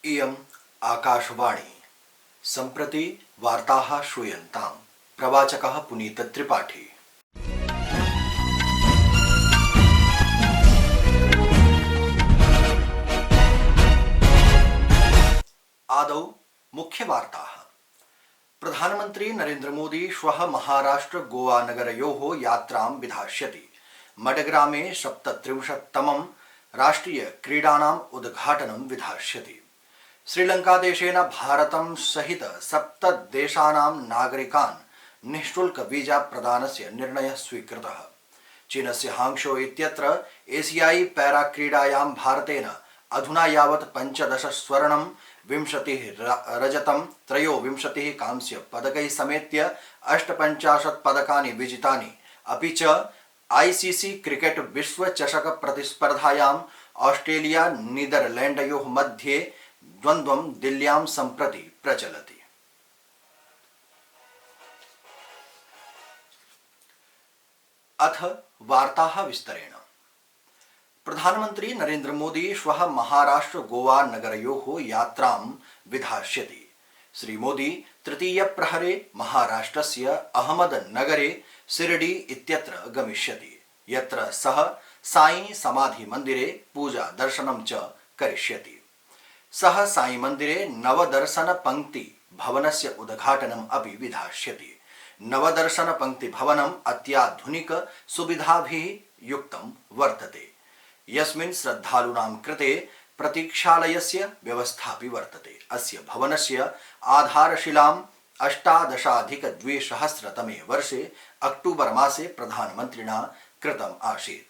इयम् आकाशवाणी सम्प्रति वार्ताः श्रूयन्ताम्। प्रवाचकः पुनीत त्रिपाठी। आदौ मुख्यवार्ताः। प्रधानमन्त्री नरेन्द्र मोदी श्वः महाराष्ट्र गोवा नगरयोः यात्रां विधास्यति। मडग्रामे 37तमं राष्ट्रिय क्रीडानाम् उद्घाटनं विधास्यति। श्रीलंकादेशेन भारतं सहित 7 देशानां नागरिकान् निःशुल्क वीजा प्रदानस्य निर्णयः स्वीकृतः। चीनस्य हांगझौ इत्यत्र एशियाई पैरा क्रीडायां भारतेन अधुना यावत् 15 स्वर्णं 20 रजतं 23 कांस्य पदकैः समेत्य 48 पदकानि विजितानि। अपि च आईसीसी क्रिकेट विश्व चषक प्रतिस्पर्धायाम् ऑस्ट्रेलिया नीदरलैंडयोः मध्ये द्वन्द्वं दिल्ल्यां सम्प्रति प्रचलति। अथ वार्ताः विस्तरेण। प्रधानमन्त्री नरेन्द्र मोदी श्वः महाराष्ट्र गोवा नगरयोः यात्रां विधास्यति। श्री मोदी तृतीय प्रहरे महाराष्ट्रस्य अहमदनगरे शिरडी इत्यत्र गमिष्यति, यत्र सः साई समाधि मन्दिरे पूजा दर्शनं च करिष्यति। सः साई मन्दिरे नवदर्शन पंक्ति भवनस्य उद्घाटनम् अपि विधास्यति। नवदर्शन पंक्ति भवनम् अत्याधुनिक सुविधाभिः युक्तं वर्तते, यस्मिन् श्रद्धालूनां कृते प्रतीक्षालयस्य व्यवस्थापि वर्तते। अस्य भवनस्य आधारशिलाम् 18अधिक 2000 वर्षे अक्टूबर मासे प्रधानमन्त्रिणा कृतम् आसीत्।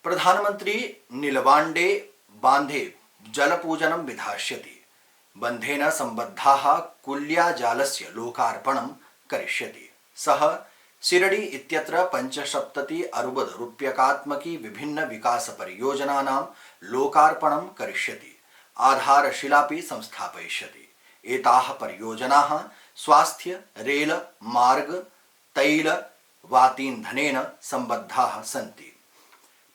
प्रधानमन्त्री नीलवाण्डे बान्धे जलपूजनं विधास्यति। बन्धेन सम्बद्धाः कुल्याजालस्य लोकार्पणं करिष्यति। सः शिरडी इत्यत्र 75 अरब रूप्यकात्मकी विभिन्न विकास परियोजनानां लोकार्पणं करिष्यति। आधारशिलापि संस्थापयिष्यति। एताः परियोजनाः स्वास्थ्य, रेल, मार्ग, तैल, वातीन्धनेन सम्बद्धाः सन्ति।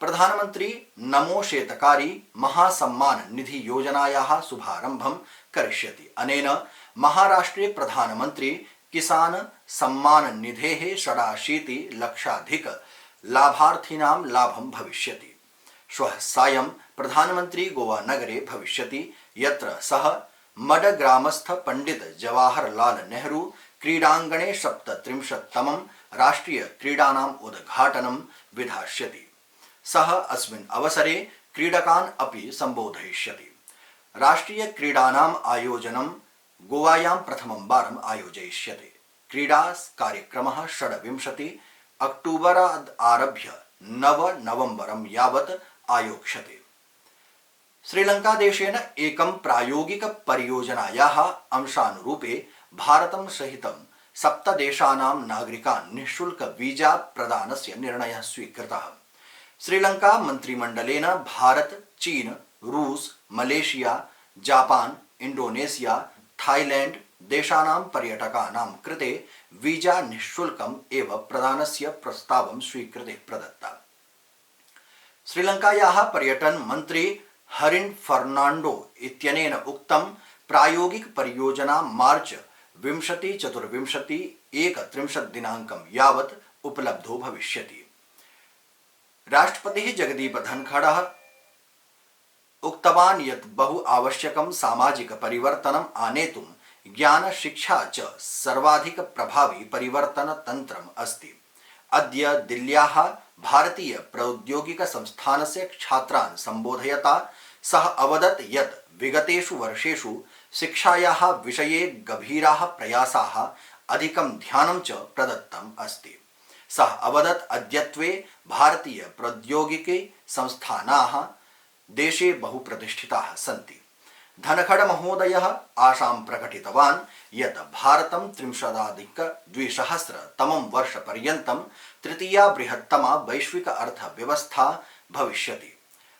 प्रधानमन्त्री नमो शेतकारी महासम्मान निधि योजनायाः शुभारम्भं करिष्यति। अनेन महाराष्ट्रे प्रधानमन्त्री किसान सम्मान निधेः 86 लक्षाधिक लाभार्थिनां लाभं भविष्यति। श्वः सायं प्रधानमन्त्री गोवा नगरे भविष्यति, यत्र सः मडग्रामस्थ पंडित जवाहरलाल नेहरू क्रीडाङ्गणे 37तमं राष्ट्रिय क्रीडानाम् उद्घाटनं विधास्यति। सः अस्मिन् अवसरे क्रीडकान् अपि सम्बोधयिष्यति। राष्ट्रिय क्रीडानाम् आयोजनं गोवायां प्रथमं वारम् आयोजयिष्यते। क्रीडा कार्यक्रमः 26 अक्टूबरात् आरभ्य 9 नवम्बरं यावत् आयोक्ष्यते। श्रीलंकादेशेन एकं प्रायोगिक परियोजनायाः अंशानुरूपे भारतं सहितं 7 देशानां नागरिकान् निःशुल्क वीजा प्रदानस्य निर्णयः स्वीकृतः। श्रीलंका मन्त्रिमण्डलेन भारत, चीन, रूस, मलेशिया, जापान, इंडोनेशिया, थाईलैंड देशानां पर्यटकानां कृते वीजा निःशुल्कम् एव प्रदानस्य प्रस्तावं स्वीकृते प्रदत्ता। श्रीलंकायाः पर्यटन मन्त्री हरिन फर्नांडो इत्यनेन उक्तं प्रायोगिक परियोजना मार्च 20-24-31 दिनाङ्कं यावत् उपलब्धो भविष्यति। राष्ट्रपतिः जगदीप धनखडः उक्तवान् यत् बहु आवश्यकं सामाजिक परिवर्तनम् आनेतुं ज्ञान शिक्षा च सर्वाधिक प्रभावी परिवर्तन तन्त्रम् अस्ति। अद्य दिल्ल्याः भारतीय प्रौद्योगिक संस्थानस्य छात्रान् सम्बोधयता सः अवदत् यत् विगतेषु वर्षेषु शिक्षायाः विषये गभीराः प्रयासाः अधिकं ध्यानं च प्रदत्तम् अस्ति। सः अवदत् अद्यत्वे भारतीय प्रौद्योगिकी संस्थानाः देशे बहुप्रतिष्ठिताः सन्ति। धनखड महोदयः आशां प्रकटितवान् यत् भारतं 30-2000 वर्षपर्यन्तं तृतीया बृहत्तमा वैश्विक अर्थव्यवस्था भविष्यति।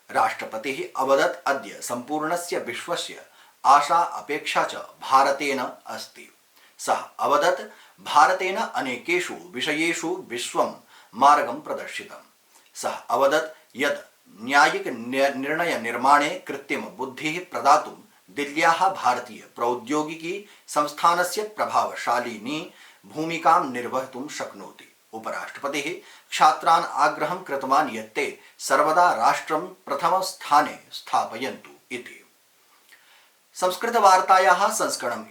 राष्ट्रपतिः अवदत् अद्य सम्पूर्णस्य विश्वस्य आशा अपेक्षा च भारतेन अस्ति। सः अवदत् भारतेन अनेकेषु विषयेषु विश्वं मार्गं प्रदर्शितम्। सः अवदत् यत् न्यायिक निर्णय निर्माणे कृत्रिम बुद्धिः प्रदातुं दिल्ल्याः भारतीय प्रौद्योगिकी संस्थानस्य प्रभावशालिनी भूमिकां निर्वहितुं शक्नोति। उपराष्ट्रपतिः छात्रान् आग्रहं कृतवान् यत् ते सर्वदा राष्ट्रं प्रथमस्थाने स्थापयन्तु इति। संस्कृतवार्तायाः संस्करणम्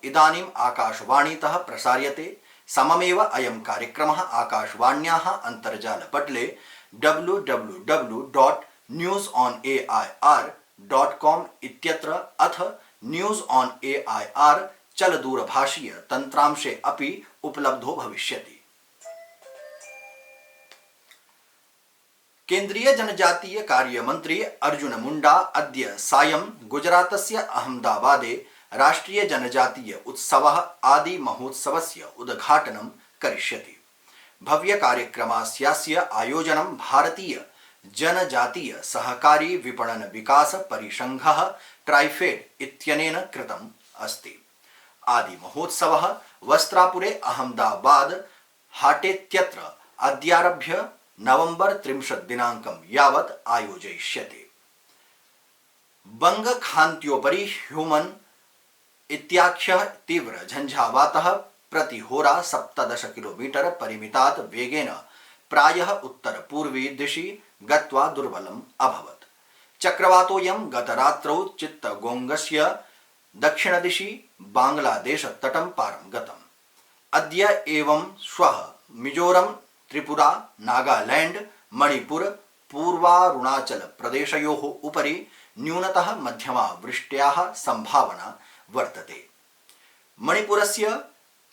इदानीम् आकाशवाणीतः प्रसार्यते। सममेव अयं कार्यक्रमः आकाशवाण्याः अन्तर्जालपटले www.newsonair.com इत्यत्र अथ न्यूज़ ऑन एआईआर चलदूरभाषीय तन्त्रांशे अपि उपलब्धो भविष्यति। केन्द्रीय जनजातीय कार्य मंत्री अर्जुन मुंडा अद्य सायं गुजरातस्य अहमदाबादे राष्ट्रीय जनजातीय उत्सवः आदि महोत्सवस्य उद्घाटनं करिष्यति। भव्य कार्यक्रमस्य आयोजनं भारतीय जनजातीय सहकारी विपणन विकास परिसंघः ट्राइफेड इत्यनेन कृतम् अस्ति। आदि महोत्सवः वस्त्रापुरे अहमदाबाद हाटेत्यत्र अद्यारभ्य नवंबर 30 दिनांकं यावत् आयोजयिष्यते। बंगखान्त्योपरि ह्यूमन इत्याख्यः तीव्र झंझावातः प्रतिहोरा 17 किलोमीटर परिमितात् वेगेन प्रायः उत्तरपूर्वी दिशि गत्वा दुर्बलम् अभवत्। चक्रवातोऽयं गतरात्रौ चित्तगोङ्गस्य दक्षिणदिशि बांग्लादेश तटं पारं गतम्। अद्य एवं श्वः मिजोरम, त्रिपुरा, नागालैंड, मणिपुर, पूर्वारुणाचल प्रदेशयोः उपरि न्यूनतः मध्यमा वृष्ट्याः संभावना वर्तते। मणिपुरस्य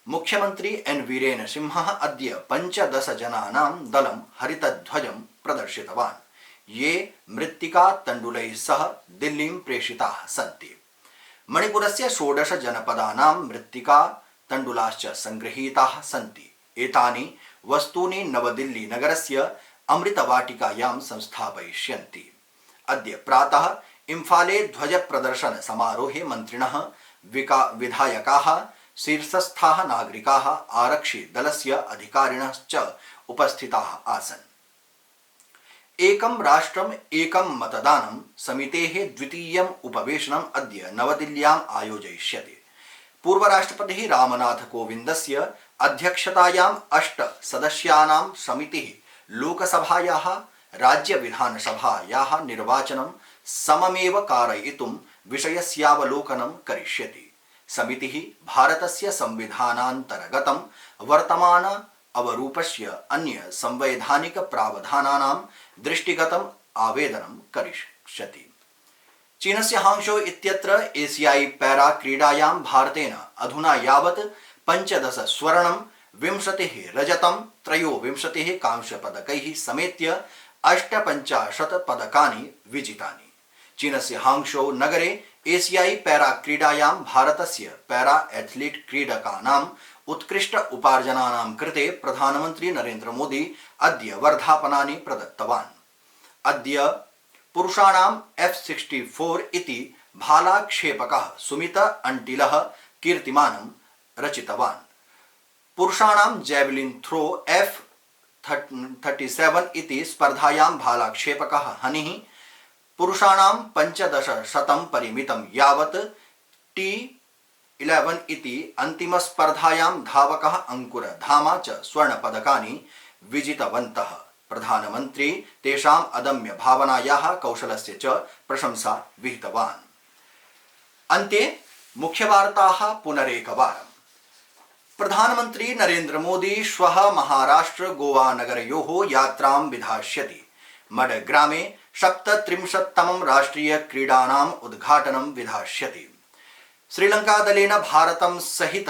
मुख्यमंत्री एन वीरेन सिंहः अद्य 15 जनानां दलं हरितध्वजं प्रदर्शितवान्, ये मृत्तिका तण्डुलैः सह दिल्लीं प्रेषिताः सन्ति। मणिपुरस्य 16 जनपदानां मृत्तिका तण्डुलाश्च संगृहीताः सन्ति। एतानि वस्तूनि नवदिल्ली नगरस्य अमृतवाटिकायां संस्थापयिष्यन्ति। अद्य प्रातः इम्फाले ध्वज प्रदर्शन समारोहे मन्त्रिणः, विधायकाः, शीर्षस्थाः नागरिकाः, आरक्षि दलस्य अधिकारिणश्च उपस्थिताः आसन्। एकं राष्ट्रम् एकं मतदानं समितेः द्वितीयम् उपवेशनम् अद्य नवदिल्ल्याम् आयोजयिष्यते। पूर्वराष्ट्रपतिः रामनाथ कोविन्दस्य अध्यक्षतायाम् 8 सदस्यानां समितिः लोकसभायाः राज्य विधानसभायाः निर्वाचनं सममेव कारयितुं विषयस्यावलोकनं करिष्यति। समितिः भारतस्य संविधानान्तर्गतं वर्तमान अवरूपस्य अन्य संवैधानिक प्रावधानानां दृष्टिगतम् आवेदनं करिष्यति। चीनस्य हांगझौ इत्यत्र एशियाई पैरा क्रीडायां भारतेन अधुना यावत् 15 स्वर्णं, 20 रजतं, 23 कांस्यपदकैः समेत्य 58 पदकानि विजितानि। चीनस्य हांगझौ नगरे एशियाई पैरा क्रीडायां भारतस्य पैरा एथलीट क्रीडकानाम् उत्कृष्ट उपार्जनानां कृते प्रधानमन्त्री नरेन्द्र मोदी अद्य वर्धापनानि प्रदत्तवान्। अद्य पुरुषाणां F-64 इति भालाक्षेपकः सुमित अंटिलः कीर्तिमानं रचितवान्। पुरुषाणां जैवलिन थ्रो F-37 इति स्पर्धायां भालाक्षेपकः हनिः, पुरुषाणां 1500 परिमितं यावत् T11 इति अन्तिमस्पर्धायां धावकः अंकुर धामा च स्वर्णपदकानि विजितवन्तः। प्रधानमन्त्री तेषाम् अदम्य भावनायाः कौशलस्य च प्रशंसा विहितवान्। अन्ते मुख्यवार्ताः पुनरेकवारम्। प्रधानमन्त्री नरेन्द्र मोदी श्वः महाराष्ट्र गोवा नगरयोः यात्रां विधास्यति। मडग्रामे 37तमं राष्ट्रिय क्रीडानाम् उद्घाटनं विधास्यति। श्रीलंकादलेन भारतं सहित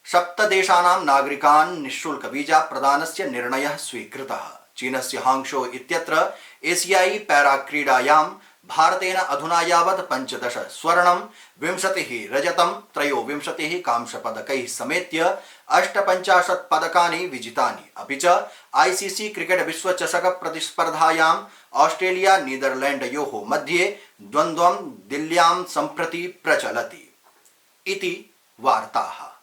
7 देशानां नागरिकान् निःशुल्क वीजा प्रदानस्य निर्णयः स्वीकृतः। चीनस्य हांगझौ इत्यत्र एशियाई पैरा क्रीडायां भारतेन अधुना यावत् 15 स्वर्णं, 20 रजतं, 23 कांस्यपदकैः समेत्य 58 पदकानि विजितानि। अपि च आईसीसी क्रिकेट विश्वचषक प्रतिस्पर्धायां ऑस्ट्रेलिया नीदरलैंडयोः मध्ये द्वन्द्वं दिल्ल्यां सम्प्रति प्रचलति। इति वार्ताः।